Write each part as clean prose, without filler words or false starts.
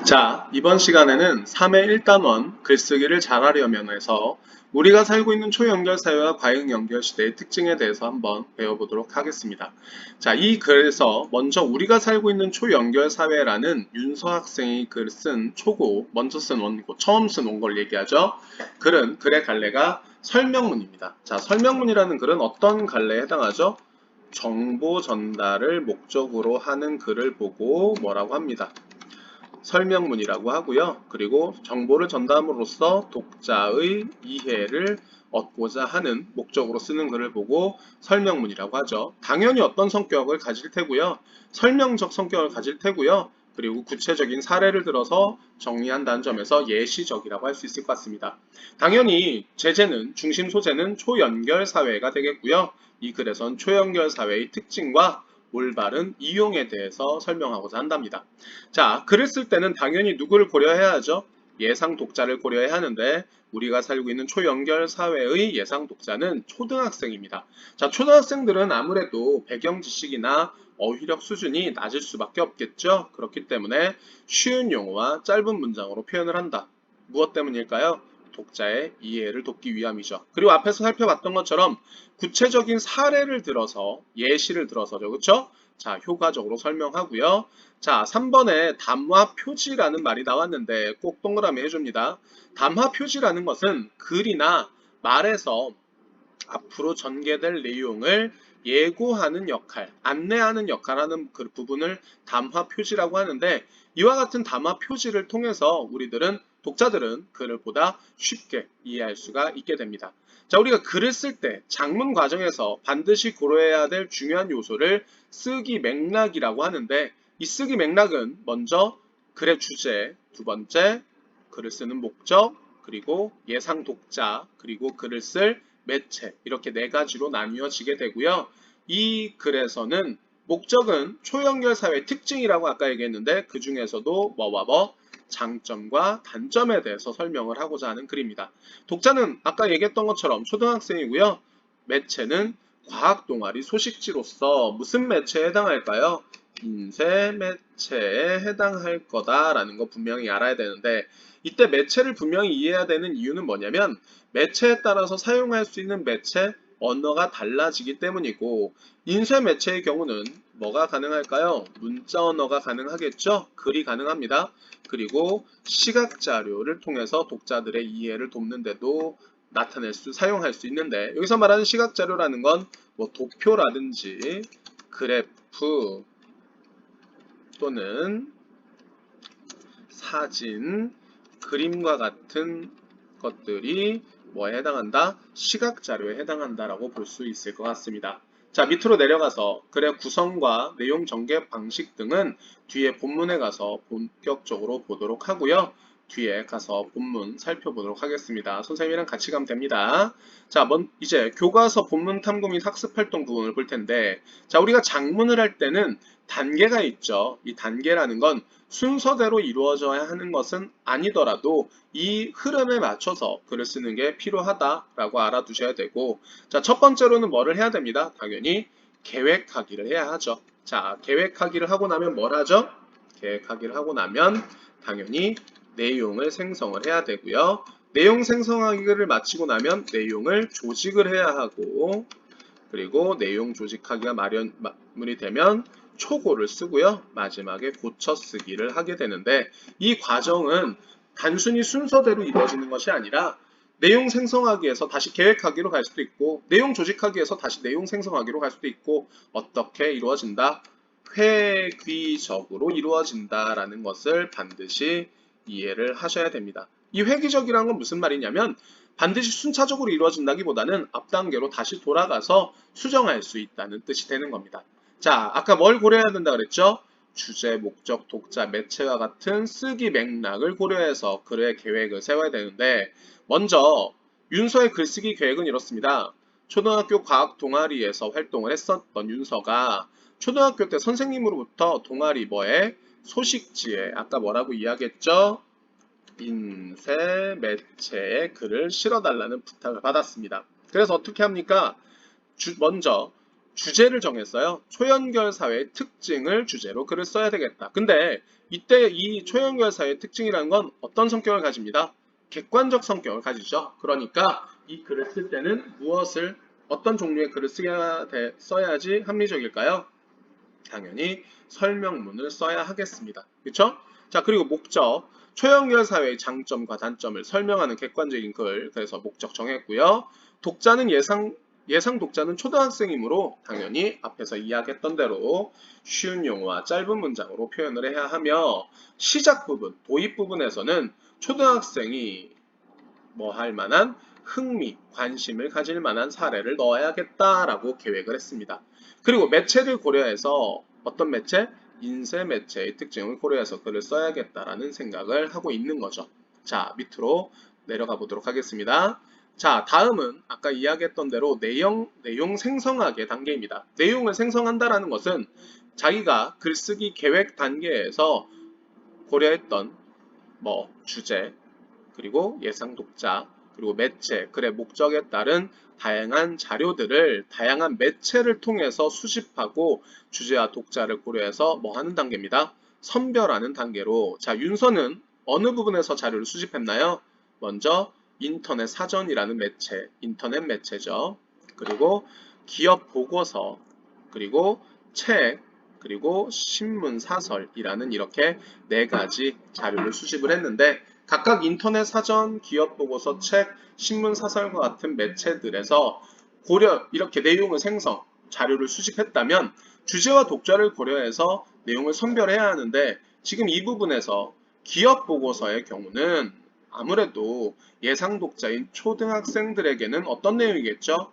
자, 이번 시간에는 3의 1단원 글쓰기를 잘하려면 해서 우리가 살고 있는 초연결 사회와 과잉 연결 시대의 특징에 대해서 한번 배워보도록 하겠습니다. 자, 이 글에서 먼저 우리가 살고 있는 초연결 사회라는 윤서 학생이 글 쓴 초고, 먼저 쓴 원고, 처음 쓴 원고를 얘기하죠. 글의 갈래가 설명문입니다. 자, 설명문이라는 글은 어떤 갈래에 해당하죠? 정보 전달을 목적으로 하는 글을 보고 뭐라고 합니다. 설명문이라고 하고요. 그리고 정보를 전담으로써 독자의 이해를 얻고자 하는 목적으로 쓰는 글을 보고 설명문이라고 하죠. 당연히 어떤 성격을 가질 테고요. 설명적 성격을 가질 테고요. 그리고 구체적인 사례를 들어서 정리한다는 점에서 예시적이라고 할 수 있을 것 같습니다. 당연히 중심 소재는 초연결 사회가 되겠고요. 이 글에선 초연결 사회의 특징과 올바른 이용에 대해서 설명하고자 한답니다. 자, 글을 쓸 때는 당연히 누구를 고려해야 하죠? 예상 독자를 고려해야 하는데 우리가 살고 있는 초연결 사회의 예상 독자는 초등학생입니다. 자, 초등학생들은 아무래도 배경 지식이나 어휘력 수준이 낮을 수밖에 없겠죠. 그렇기 때문에 쉬운 용어와 짧은 문장으로 표현을 한다. 무엇 때문일까요? 독자의 이해를 돕기 위함이죠. 그리고 앞에서 살펴봤던 것처럼 구체적인 사례를 들어서 예시를 들어서죠. 그렇죠? 자, 효과적으로 설명하고요. 자, 3번에 담화 표지라는 말이 나왔는데 꼭 동그라미 해줍니다. 담화 표지라는 것은 글이나 말에서 앞으로 전개될 내용을 예고하는 역할, 안내하는 역할하는 그 부분을 담화 표지라고 하는데 이와 같은 담화 표지를 통해서 독자들은 글을 보다 쉽게 이해할 수가 있게 됩니다. 자, 우리가 글을 쓸 때 작문 과정에서 반드시 고려해야 될 중요한 요소를 쓰기 맥락이라고 하는데 이 쓰기 맥락은 먼저 글의 주제, 두 번째 글을 쓰는 목적, 그리고 예상 독자, 그리고 글을 쓸 매체 이렇게 네 가지로 나뉘어지게 되고요. 이 글에서는 목적은 초연결 사회 특징이라고 아까 얘기했는데 그 중에서도 뭐와 뭐 장점과 단점에 대해서 설명을 하고자 하는 글입니다. 독자는 아까 얘기했던 것처럼 초등학생이고요. 매체는 과학 동아리 소식지로서 무슨 매체에 해당할까요? 인쇄 매체에 해당할 거다라는 거 분명히 알아야 되는데 이때 매체를 분명히 이해해야 되는 이유는 뭐냐면 매체에 따라서 사용할 수 있는 매체 언어가 달라지기 때문이고 인쇄 매체의 경우는 뭐가 가능할까요? 문자 언어가 가능하겠죠? 글이 가능합니다. 그리고 시각 자료를 통해서 독자들의 이해를 돕는 데도 사용할 수 있는데 여기서 말하는 시각 자료라는 건 뭐 도표라든지 그래프 또는 사진, 그림과 같은 것들이 뭐에 해당한다? 시각 자료에 해당한다라고 볼 수 있을 것 같습니다. 자, 밑으로 내려가서 글의 구성과 내용 전개 방식 등은 뒤에 본문에 가서 본격적으로 보도록 하고요. 뒤에 가서 본문 살펴보도록 하겠습니다. 선생님이랑 같이 가면 됩니다. 자, 이제 교과서 본문 탐구 및 학습 활동 부분을 볼 텐데, 자, 우리가 작문을 할 때는 단계가 있죠. 이 단계라는 건 순서대로 이루어져야 하는 것은 아니더라도 이 흐름에 맞춰서 글을 쓰는 게 필요하다라고 알아두셔야 되고, 자, 첫 번째로는 뭐를 해야 됩니다. 당연히 계획하기를 해야 하죠. 자, 계획하기를 하고 나면 뭘 하죠? 계획하기를 하고 나면 당연히 내용을 생성을 해야 되고요. 내용 생성하기를 마치고 나면 내용을 조직을 해야 하고, 그리고 내용 조직하기가 마무리 되면 초고를 쓰고요. 마지막에 고쳐 쓰기를 하게 되는데 이 과정은 단순히 순서대로 이루어지는 것이 아니라 내용 생성하기에서 다시 계획하기로 갈 수도 있고 내용 조직하기에서 다시 내용 생성하기로 갈 수도 있고 어떻게 이루어진다? 회귀적으로 이루어진다라는 것을 반드시 이해를 하셔야 됩니다. 이 회귀적이라는 건 무슨 말이냐면 반드시 순차적으로 이루어진다기보다는 앞단계로 다시 돌아가서 수정할 수 있다는 뜻이 되는 겁니다. 자, 아까 뭘 고려해야 된다 그랬죠? 주제, 목적, 독자, 매체와 같은 쓰기 맥락을 고려해서 글의 계획을 세워야 되는데 먼저 윤서의 글쓰기 계획은 이렇습니다. 초등학교 과학 동아리에서 활동을 했었던 윤서가 초등학교 때 선생님으로부터 동아리 뭐에? 소식지에 아까 뭐라고 이야기했죠? 인쇄 매체에 글을 실어달라는 부탁을 받았습니다. 그래서 어떻게 합니까? 먼저 주제를 정했어요. 초연결 사회의 특징을 주제로 글을 써야 되겠다. 근데 이때 이 초연결 사회의 특징이라는 건 어떤 성격을 가집니다. 객관적 성격을 가지죠. 그러니까 이 글을 쓸 때는 무엇을 어떤 종류의 글을 써야지 합리적일까요? 당연히 설명문을 써야 하겠습니다. 그렇죠? 자, 그리고 목적. 초연결 사회의 장점과 단점을 설명하는 객관적인 글. 그래서 목적 정했고요. 독자는 예상 독자는 초등학생이므로 당연히 앞에서 이야기했던 대로 쉬운 용어와 짧은 문장으로 표현을 해야 하며 시작 부분, 도입 부분에서는 초등학생이 뭐 할 만한 흥미, 관심을 가질 만한 사례를 넣어야겠다라고 계획을 했습니다. 그리고 매체를 고려해서 어떤 매체? 인쇄 매체의 특징을 고려해서 글을 써야겠다라는 생각을 하고 있는 거죠. 자, 밑으로 내려가 보도록 하겠습니다. 자, 다음은 아까 이야기했던 대로 내용 생성하기 단계입니다. 내용을 생성한다라는 것은 자기가 글쓰기 계획 단계에서 고려했던 뭐 주제, 그리고 예상 독자, 그리고 매체, 글의 목적에 따른 다양한 자료들을 다양한 매체를 통해서 수집하고 주제와 독자를 고려해서 뭐 하는 단계입니다. 선별하는 단계로 자, 윤서는 어느 부분에서 자료를 수집했나요? 먼저 인터넷 사전이라는 매체, 인터넷 매체죠. 그리고 기업 보고서, 그리고 책, 그리고 신문 사설이라는 이렇게 네 가지 자료를 수집을 했는데 각각 인터넷 사전, 기업 보고서, 책, 신문 사설과 같은 매체들에서 이렇게 내용을 생성, 자료를 수집했다면 주제와 독자를 고려해서 내용을 선별해야 하는데 지금 이 부분에서 기업 보고서의 경우는 아무래도 예상 독자인 초등학생들에게는 어떤 내용이겠죠?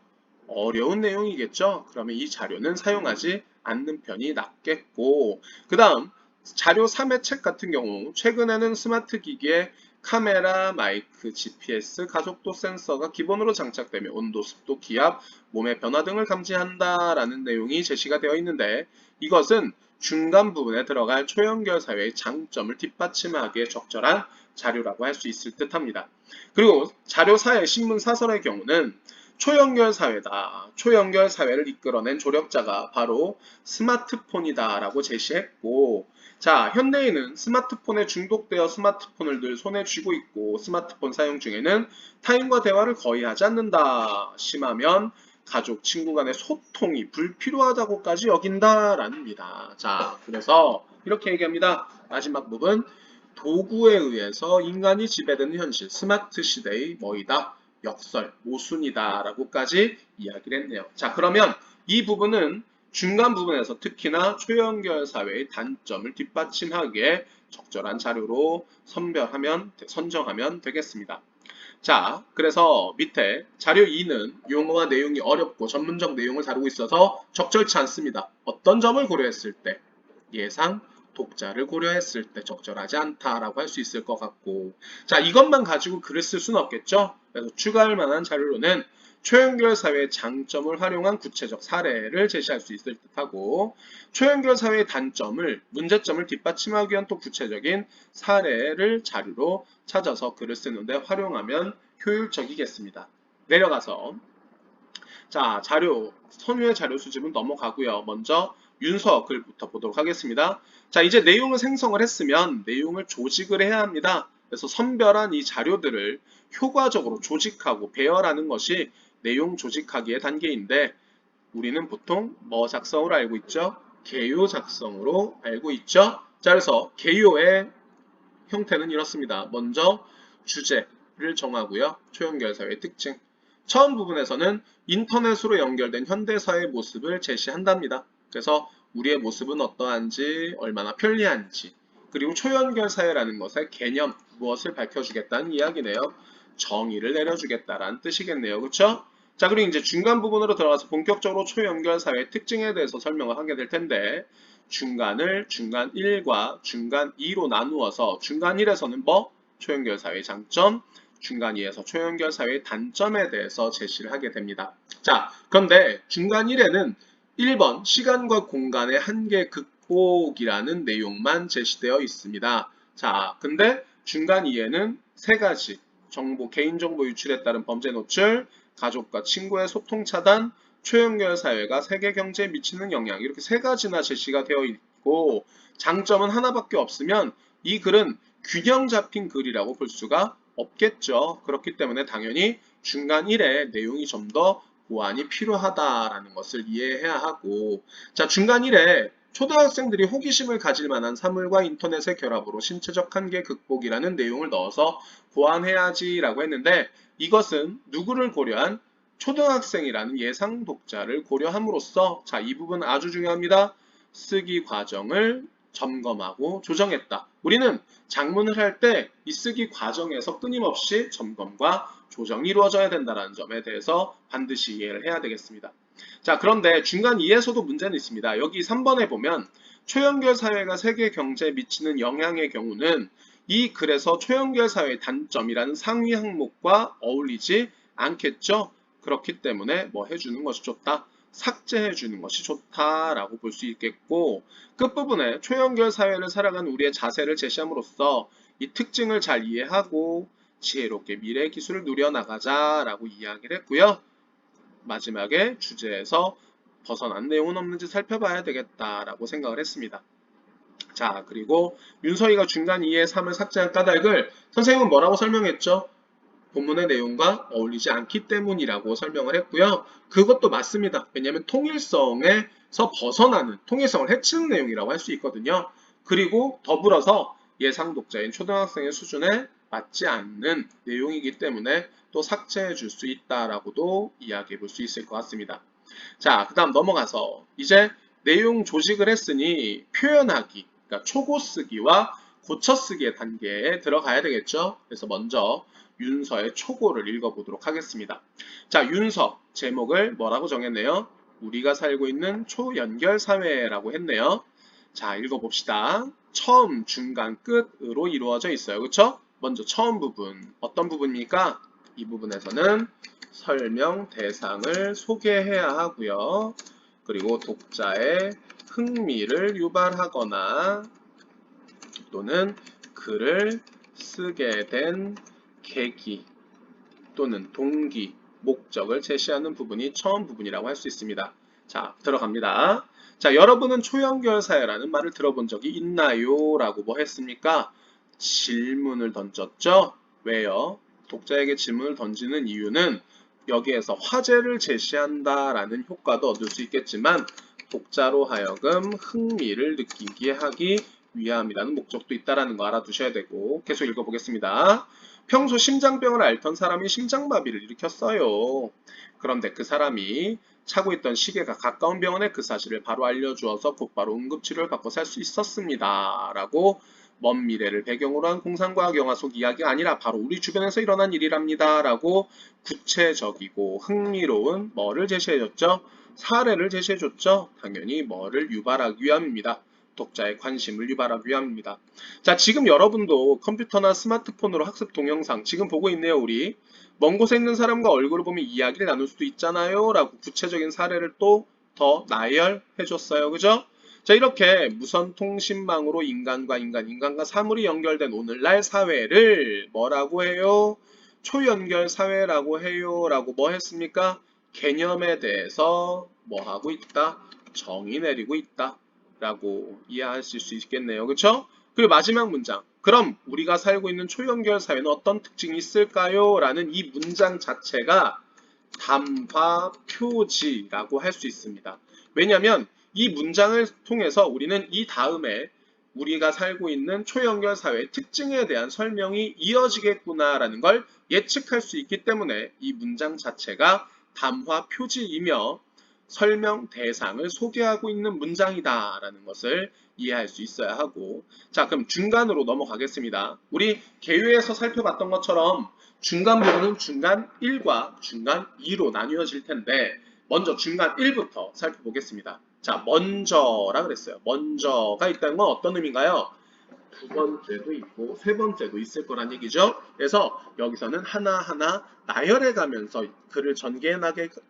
어려운 내용이겠죠? 그러면 이 자료는 사용하지 않는 편이 낫겠고 그 다음 자료 3의 책 같은 경우 최근에는 스마트 기기에 카메라, 마이크, GPS, 가속도 센서가 기본으로 장착되며 온도, 습도, 기압, 몸의 변화 등을 감지한다라는 내용이 제시가 되어 있는데 이것은 중간 부분에 들어갈 초연결 사회의 장점을 뒷받침하기에 적절한 자료라고 할 수 있을 듯합니다. 그리고 자료 4의 신문 사설의 경우는 초연결 사회다. 초연결 사회를 이끌어낸 조력자가 바로 스마트폰이다라고 제시했고 자, 현대인은 스마트폰에 중독되어 스마트폰을 늘 손에 쥐고 있고 스마트폰 사용 중에는 타인과 대화를 거의 하지 않는다. 심하면 가족, 친구 간의 소통이 불필요하다고까지 여긴다랍니다. 자, 그래서 이렇게 얘기합니다. 마지막 부분. 도구에 의해서 인간이 지배되는 현실, 스마트 시대의 뭐이다? 역설, 모순이다 라고까지 이야기를 했네요. 자, 그러면 이 부분은 중간 부분에서 특히나 초연결 사회의 단점을 뒷받침하기에 적절한 자료로 선정하면 되겠습니다. 자, 그래서 밑에 자료 2는 용어와 내용이 어렵고 전문적 내용을 다루고 있어서 적절치 않습니다. 어떤 점을 고려했을 때? 예상 독자를 고려했을 때 적절하지 않다라고 할 수 있을 것 같고 자, 이것만 가지고 글을 쓸 수는 없겠죠? 그래서 추가할 만한 자료로는 초연결 사회의 장점을 활용한 구체적 사례를 제시할 수 있을 듯하고 초연결 사회의 단점을 문제점을 뒷받침하기 위한 또 구체적인 사례를 자료로 찾아서 글을 쓰는데 활용하면 효율적이겠습니다. 내려가서 자, 선후의 자료 수집은 넘어가고요. 먼저 윤서 글부터 보도록 하겠습니다. 자, 이제 내용을 생성을 했으면 내용을 조직을 해야 합니다. 그래서 선별한 이 자료들을 효과적으로 조직하고 배열하는 것이 내용 조직하기의 단계인데 우리는 보통 뭐 작성으로 알고 있죠? 개요 작성으로 알고 있죠? 자, 그래서 개요의 형태는 이렇습니다. 먼저 주제를 정하고요. 초연결사회의 특징. 처음 부분에서는 인터넷으로 연결된 현대사의 모습을 제시한답니다. 그래서 우리의 모습은 어떠한지, 얼마나 편리한지, 그리고 초연결 사회라는 것의 개념, 무엇을 밝혀주겠다는 이야기네요. 정의를 내려주겠다라는 뜻이겠네요. 그렇죠? 자, 그리고 이제 중간 부분으로 들어가서 본격적으로 초연결 사회의 특징에 대해서 설명을 하게 될 텐데 중간을 중간 1과 중간 2로 나누어서 중간 1에서는 뭐? 초연결 사회의 장점, 중간 2에서 초연결 사회의 단점에 대해서 제시를 하게 됩니다. 자, 그런데 중간 1에는 1번 시간과 공간의 한계 극복이라는 내용만 제시되어 있습니다. 자, 근데 중간 2에는 세 가지 개인정보 유출에 따른 범죄 노출, 가족과 친구의 소통 차단, 초연결 사회가 세계 경제에 미치는 영향 이렇게 세 가지나 제시가 되어 있고 장점은 하나밖에 없으면 이 글은 균형 잡힌 글이라고 볼 수가 없겠죠. 그렇기 때문에 당연히 중간 1에 내용이 좀 더 보완이 필요하다라는 것을 이해해야 하고 자 중간 1에 초등학생들이 호기심을 가질 만한 사물과 인터넷의 결합으로 신체적 한계 극복이라는 내용을 넣어서 보완해야지라고 했는데 이것은 누구를 고려한 초등학생이라는 예상 독자를 고려함으로써 자, 이 부분 아주 중요합니다. 쓰기 과정을 점검하고 조정했다. 우리는 작문을 할 때 이 쓰기 과정에서 끊임없이 점검과 조정이 이루어져야 된다는 점에 대해서 반드시 이해를 해야 되겠습니다. 자, 그런데 중간 2에서도 문제는 있습니다. 여기 3번에 보면 초연결 사회가 세계 경제에 미치는 영향의 경우는 이 글에서 초연결 사회의 단점이라는 상위 항목과 어울리지 않겠죠? 그렇기 때문에 뭐 해주는 것이 좋다? 삭제해주는 것이 좋다라고 볼 수 있겠고 끝부분에 초연결 사회를 살아가는 우리의 자세를 제시함으로써 이 특징을 잘 이해하고 지혜롭게 미래 기술을 누려나가자라고 이야기를 했고요. 마지막에 주제에서 벗어난 내용은 없는지 살펴봐야 되겠다라고 생각을 했습니다. 자, 그리고 윤서희가 중간 2의 3을 삭제한 까닭을 선생님은 뭐라고 설명했죠? 본문의 내용과 어울리지 않기 때문이라고 설명을 했고요. 그것도 맞습니다. 왜냐하면 통일성에서 벗어나는, 통일성을 해치는 내용이라고 할 수 있거든요. 그리고 더불어서 예상 독자인 초등학생의 수준에 맞지 않는 내용이기 때문에 또 삭제해 줄 수 있다라고도 이야기해 볼 수 있을 것 같습니다. 자, 그 다음 넘어가서 이제 내용 조직을 했으니 표현하기, 그러니까 초고 쓰기와 고쳐 쓰기의 단계에 들어가야 되겠죠. 그래서 먼저 윤서의 초고를 읽어보도록 하겠습니다. 자, 윤서 제목을 뭐라고 정했네요? 우리가 살고 있는 초연결 사회라고 했네요. 자, 읽어봅시다. 처음, 중간, 끝으로 이루어져 있어요. 그렇죠? 먼저 처음 부분, 어떤 부분입니까? 이 부분에서는 설명 대상을 소개해야 하고요. 그리고 독자의 흥미를 유발하거나 또는 글을 쓰게 된 계기 또는 동기, 목적을 제시하는 부분이 처음 부분이라고 할 수 있습니다. 자, 들어갑니다. 자, 여러분은 초연결 사회라는 말을 들어본 적이 있나요? 라고 뭐 했습니까? 질문을 던졌죠? 왜요? 독자에게 질문을 던지는 이유는 여기에서 화제를 제시한다라는 효과도 얻을 수 있겠지만 독자로 하여금 흥미를 느끼게 하기 위함이라는 목적도 있다는 거 알아두셔야 되고 계속 읽어보겠습니다. 평소 심장병을 앓던 사람이 심장마비를 일으켰어요. 그런데 그 사람이 차고 있던 시계가 가까운 병원에 그 사실을 바로 알려주어서 곧바로 응급치료를 받고 살 수 있었습니다. 라고 먼 미래를 배경으로 한 공상과학 영화 속 이야기가 아니라 바로 우리 주변에서 일어난 일이랍니다. 라고 구체적이고 흥미로운 뭐를 제시해줬죠? 사례를 제시해줬죠? 당연히 뭐를 유발하기 위함입니다. 독자의 관심을 유발하기 위함입니다. 자, 지금 여러분도 컴퓨터나 스마트폰으로 학습 동영상 지금 보고 있네요, 우리. 먼 곳에 있는 사람과 얼굴을 보며 이야기를 나눌 수도 있잖아요. 라고 구체적인 사례를 또 더 나열해줬어요. 그죠? 자, 이렇게 무선 통신망으로 인간과 사물이 연결된 오늘날 사회를 뭐라고 해요? 초연결 사회라고 해요. 라고 뭐 했습니까? 개념에 대해서 뭐 하고 있다? 정의 내리고 있다. 라고 이해하실 수 있겠네요. 그렇죠? 그리고 마지막 문장. 그럼 우리가 살고 있는 초연결 사회는 어떤 특징이 있을까요? 라는 이 문장 자체가 담화 표지라고 할 수 있습니다. 왜냐하면 이 문장을 통해서 우리는 이 다음에 우리가 살고 있는 초연결 사회의 특징에 대한 설명이 이어지겠구나라는 걸 예측할 수 있기 때문에 이 문장 자체가 담화 표지이며 설명 대상을 소개하고 있는 문장이다라는 것을 이해할 수 있어야 하고 자 그럼 중간으로 넘어가겠습니다. 우리 개요에서 살펴봤던 것처럼 중간 부분은 중간 1과 중간 2로 나뉘어질 텐데 먼저 중간 1부터 살펴보겠습니다. 자 먼저라 그랬어요. 먼저가 있다는 건 어떤 의미인가요? 두 번째도 있고 세 번째도 있을 거란 얘기죠. 그래서 여기서는 하나하나 나열해 가면서 글을 전개해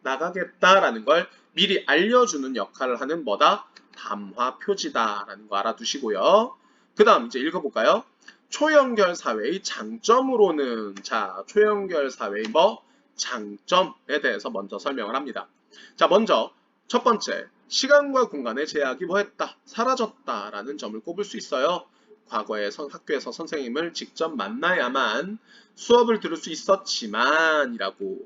나가겠다라는 걸 미리 알려주는 역할을 하는 뭐다? 담화 표지다라는 거 알아두시고요. 그 다음 이제 읽어볼까요? 초연결 사회의 장점으로는 자 초연결 사회의 뭐? 장점에 대해서 먼저 설명을 합니다. 자, 먼저 첫 번째, 시간과 공간의 제약이 뭐했다? 사라졌다 라는 점을 꼽을 수 있어요. 과거에 학교에서 선생님을 직접 만나야만 수업을 들을 수 있었지만 이라고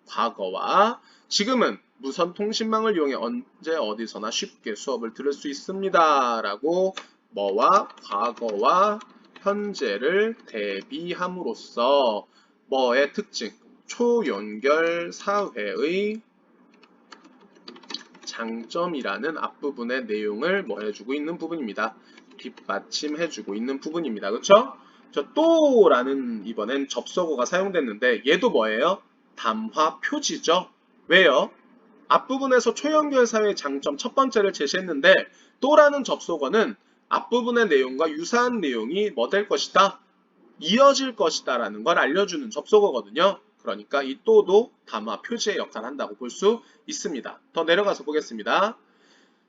과거와 지금은 무선 통신망을 이용해 언제 어디서나 쉽게 수업을 들을 수 있습니다 라고 뭐와 과거와 현재를 대비함으로써 뭐의 특징? 초연결 사회의 장점이라는 앞부분의 내용을 뭐 해주고 있는 부분입니다. 뒷받침해주고 있는 부분입니다. 그렇죠? 저 또라는 이번엔 접속어가 사용됐는데 얘도 뭐예요? 담화 표지죠. 왜요? 앞부분에서 초연결 사회의 장점 첫 번째를 제시했는데 또라는 접속어는 앞부분의 내용과 유사한 내용이 뭐 될 것이다? 이어질 것이다 라는 걸 알려주는 접속어거든요. 그러니까 이 또도 담화 표지의 역할을 한다고 볼 수 있습니다. 더 내려가서 보겠습니다.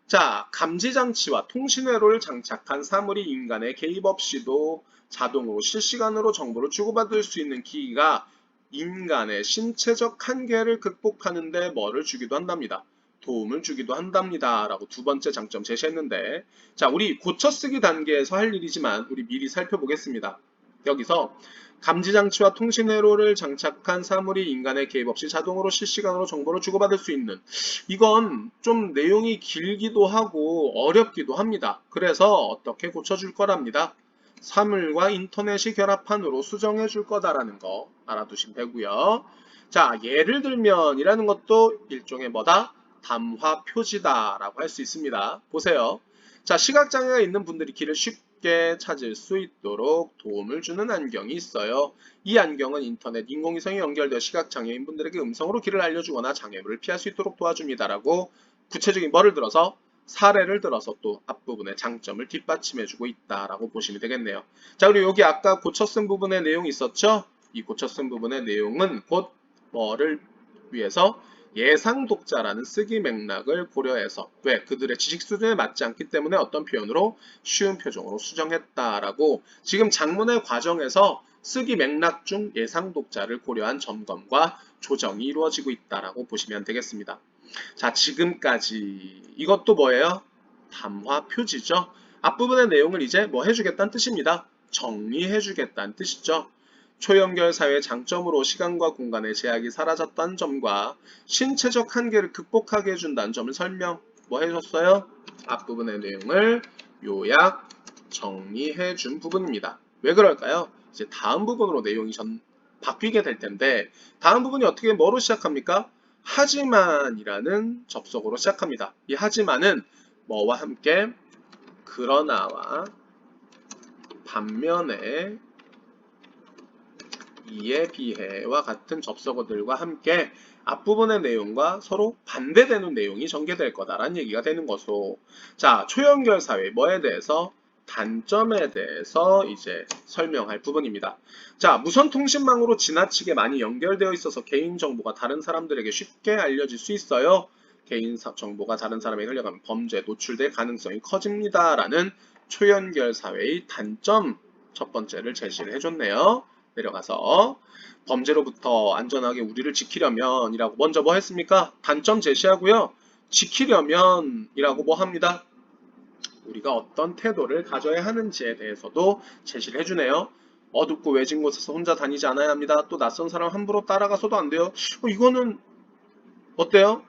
자, 감지장치와 통신회로를 장착한 사물이 인간의 개입 없이도 자동으로 실시간으로 정보를 주고받을 수 있는 기기가 인간의 신체적 한계를 극복하는 데 뭐를 주기도 한답니다. 도움을 주기도 한답니다. 라고 두 번째 장점 제시했는데 자, 우리 고쳐쓰기 단계에서 할 일이지만 우리 미리 살펴보겠습니다. 여기서 감지장치와 통신회로를 장착한 사물이 인간의 개입 없이 자동으로 실시간으로 정보를 주고받을 수 있는 이건 좀 내용이 길기도 하고 어렵기도 합니다. 그래서 어떻게 고쳐줄 거랍니다. 사물과 인터넷이 결합한으로 수정해 줄 거다라는 거 알아두시면 되고요. 자, 예를 들면 이라는 것도 일종의 뭐다? 담화 표지다라고 할 수 있습니다. 보세요. 자, 시각장애가 있는 분들이 길을 쉽게 찾을 수 있도록 도움을 주는 안경이 있어요. 이 안경은 인터넷, 인공위성이 연결되어 시각장애인 분들에게 음성으로 길을 알려주거나 장애물을 피할 수 있도록 도와줍니다라고 구체적인 뭐를 들어서 사례를 들어서 또 앞부분의 장점을 뒷받침해주고 있다라고 보시면 되겠네요. 자, 그리고 여기 아까 고쳐 쓴 부분의 내용이 있었죠? 이 고쳐 쓴 부분의 내용은 곧 뭐를 위해서 예상 독자라는 쓰기 맥락을 고려해서 왜? 그들의 지식 수준에 맞지 않기 때문에 어떤 표현으로 쉬운 표정으로 수정했다라고 지금 장문의 과정에서 쓰기 맥락 중 예상 독자를 고려한 점검과 조정이 이루어지고 있다라고 보시면 되겠습니다. 자, 지금까지 이것도 뭐예요? 담화 표지죠. 앞부분의 내용을 이제 뭐 해주겠다는 뜻입니다. 정리해주겠다는 뜻이죠. 초연결 사회의 장점으로 시간과 공간의 제약이 사라졌다는 점과 신체적 한계를 극복하게 해준다는 점을 설명 뭐 해줬어요? 앞부분의 내용을 요약 정리해준 부분입니다. 왜 그럴까요? 이제 다음 부분으로 내용이 바뀌게 될 텐데 다음 부분이 어떻게 뭐로 시작합니까? 하지만이라는 접속어로 시작합니다. 이 하지만은 뭐와 함께 그러나와 반면에 이에 비해와 같은 접속어들과 함께 앞부분의 내용과 서로 반대되는 내용이 전개될 거다라는 얘기가 되는 것으로 자, 초연결 사회 뭐에 대해서 단점에 대해서 이제 설명할 부분입니다. 자, 무선통신망으로 지나치게 많이 연결되어 있어서 개인정보가 다른 사람들에게 쉽게 알려질 수 있어요. 개인정보가 다른 사람에게 흘러가면 범죄에 노출될 가능성이 커집니다. 라는 초연결 사회의 단점 첫 번째를 제시를 해줬네요. 내려가서 범죄로부터 안전하게 우리를 지키려면 이라고 먼저 뭐 했습니까? 단점 제시하고요. 지키려면 이라고 뭐 합니다? 우리가 어떤 태도를 가져야 하는지에 대해서도 제시를 해주네요. 어둡고 외진 곳에서 혼자 다니지 않아야 합니다. 또 낯선 사람 함부로 따라가서도 안 돼요. 이거는 어때요?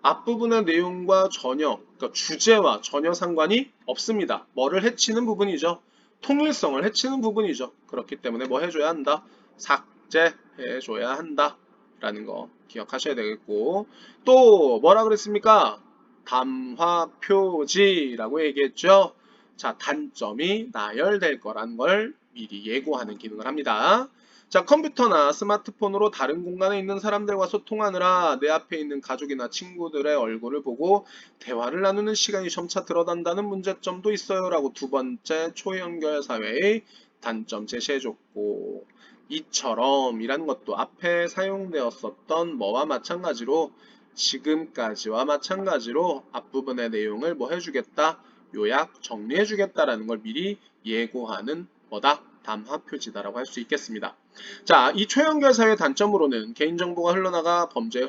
앞부분의 내용과 전혀, 그러니까 주제와 전혀 상관이 없습니다. 뭐를 해치는 부분이죠. 통일성을 해치는 부분이죠. 그렇기 때문에 뭐 해줘야 한다? 삭제해줘야 한다. 라는 거 기억하셔야 되겠고 또 뭐라 그랬습니까? 담화 표지라고 얘기했죠. 자, 단점이 나열될 거란 걸 미리 예고하는 기능을 합니다. 자, 컴퓨터나 스마트폰으로 다른 공간에 있는 사람들과 소통하느라 내 앞에 있는 가족이나 친구들의 얼굴을 보고 대화를 나누는 시간이 점차 늘어난다는 문제점도 있어요. 라고 두 번째 초연결 사회의 단점 제시해줬고 이처럼 이라는 것도 앞에 사용되었었던 뭐와 마찬가지로 지금까지와 마찬가지로 앞부분의 내용을 뭐 해주겠다? 요약 정리해주겠다라는 걸 미리 예고하는 뭐다? 담화 표지다라고 할 수 있겠습니다. 자, 이 초연결 사회 단점으로는 개인정보가 흘러나가 범죄에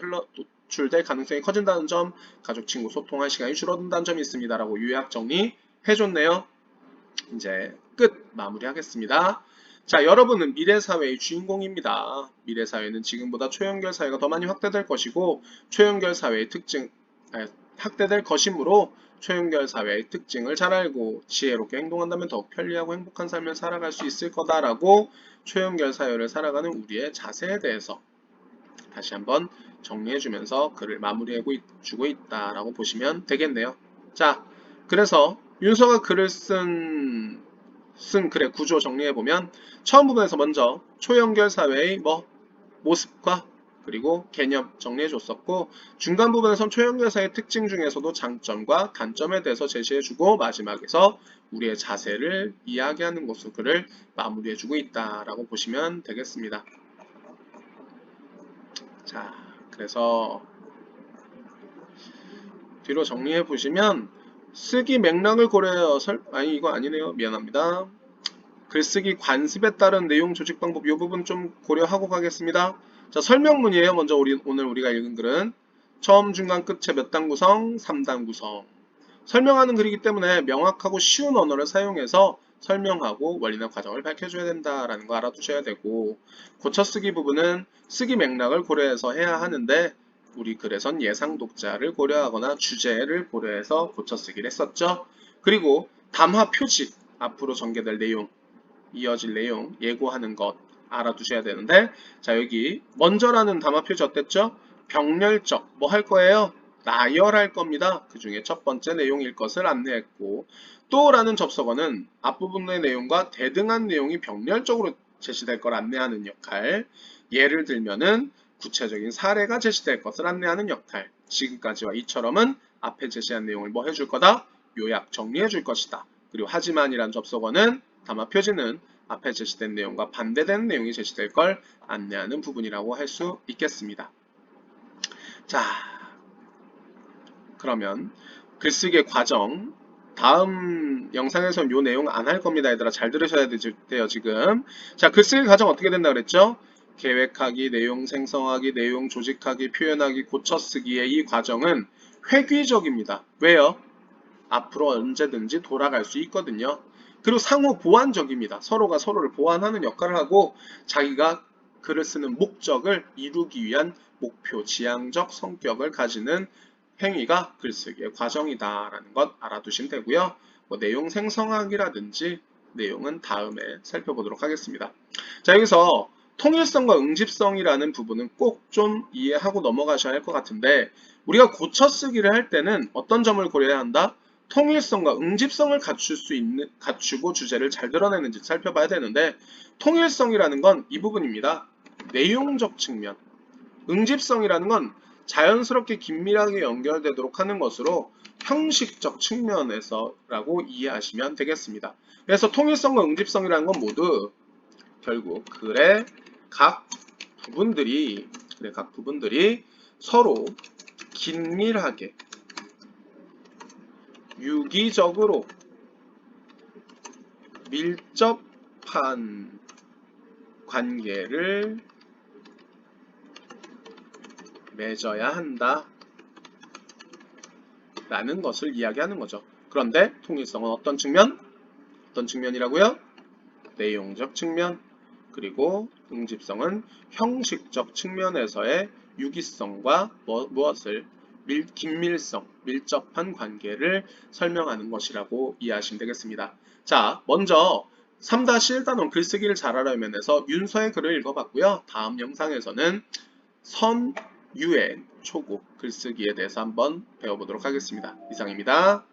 노출될 가능성이 커진다는 점, 가족, 친구 소통할 시간이 줄어든다는 점이 있습니다. 라고 요약 정리해줬네요. 이제 끝 마무리하겠습니다. 자, 여러분은 미래사회의 주인공입니다. 미래사회는 지금보다 초연결 사회가 더 많이 확대될 것이고 초연결 사회의 특징, 확대될 것이므로 초연결 사회의 특징을 잘 알고 지혜롭게 행동한다면 더욱 편리하고 행복한 삶을 살아갈 수 있을 거다라고 초연결 사회를 살아가는 우리의 자세에 대해서 다시 한번 정리해주면서 글을 마무리해주고 있다라고 보시면 되겠네요. 자, 그래서 윤서가 글을 쓴 글의 구조 정리해보면 처음 부분에서 먼저 초연결 사회의 모습과 그리고 개념 정리해줬었고 중간 부분에선 초연결 사회의 특징 중에서도 장점과 단점에 대해서 제시해주고 마지막에서 우리의 자세를 이야기하는 것으로 글을 마무리해주고 있다라고 보시면 되겠습니다. 자, 그래서 뒤로 정리해 보시면 쓰기 맥락을 고려해서 이거 아니네요. 미안합니다. 글쓰기 관습에 따른 내용 조직 방법 이 부분 좀 고려하고 가겠습니다. 자, 설명문이에요. 먼저 오늘 우리가 읽은 글은 처음, 중간, 끝에 몇 단 구성, 3단 구성. 설명하는 글이기 때문에 명확하고 쉬운 언어를 사용해서 설명하고 원리나 과정을 밝혀줘야 된다라는 거 알아두셔야 되고 고쳐쓰기 부분은 쓰기 맥락을 고려해서 해야 하는데 우리 글에선 예상 독자를 고려하거나 주제를 고려해서 고쳐쓰기를 했었죠. 그리고 담화 표지, 앞으로 전개될 내용, 이어질 내용, 예고하는 것 알아두셔야 되는데 자, 여기 먼저라는 담화 표지 어땠죠? 병렬적, 뭐 할 거예요? 나열할 겁니다. 그 중에 첫 번째 내용일 것을 안내했고 또라는 접속어는 앞부분의 내용과 대등한 내용이 병렬적으로 제시될 걸 안내하는 역할, 예를 들면은 구체적인 사례가 제시될 것을 안내하는 역할, 지금까지와 이처럼은 앞에 제시한 내용을 뭐 해줄 거다? 요약, 정리해 줄 것이다. 그리고 하지만이란 접속어는 담화 표지는 앞에 제시된 내용과 반대되는 내용이 제시될 걸 안내하는 부분이라고 할 수 있겠습니다. 자, 그러면 글쓰기의 과정, 다음 영상에서는 이 내용 안 할 겁니다. 얘들아 잘 들으셔야 돼요 지금. 자, 글쓰기 과정 어떻게 된다 그랬죠? 계획하기, 내용 생성하기, 내용 조직하기, 표현하기, 고쳐쓰기의 이 과정은 획기적입니다. 왜요? 앞으로 언제든지 돌아갈 수 있거든요. 그리고 상호 보완적입니다. 서로가 서로를 보완하는 역할을 하고 자기가 글을 쓰는 목적을 이루기 위한 목표, 지향적 성격을 가지는 행위가 글쓰기의 과정이다라는 것 알아두시면 되고요. 내용 생성하기라든지 내용은 다음에 살펴보도록 하겠습니다. 자, 여기서 통일성과 응집성이라는 부분은 꼭 좀 이해하고 넘어가셔야 할 것 같은데 우리가 고쳐쓰기를 할 때는 어떤 점을 고려해야 한다? 통일성과 응집성을 갖추고 주제를 잘 드러내는지 살펴봐야 되는데 통일성이라는 건 이 부분입니다. 내용적 측면. 응집성이라는 건 자연스럽게 긴밀하게 연결되도록 하는 것으로 형식적 측면에서라고 이해하시면 되겠습니다. 그래서 통일성과 응집성이라는 건 모두 결국 글의 각 부분들이 서로 긴밀하게 유기적으로 밀접한 관계를 맺어야 한다 라는 것을 이야기하는 거죠. 그런데 통일성은 어떤 측면? 어떤 측면이라고요? 내용적 측면. 그리고 응집성은 형식적 측면에서의 유기성과 무엇을? 긴밀성, 밀접한 관계를 설명하는 것이라고 이해하시면 되겠습니다. 자, 먼저 3-1단원 글쓰기를 잘하려면 해서 윤서의 글을 읽어봤고요. 다음 영상에서는 선유의 초급 글쓰기에 대해서 한번 배워보도록 하겠습니다. 이상입니다.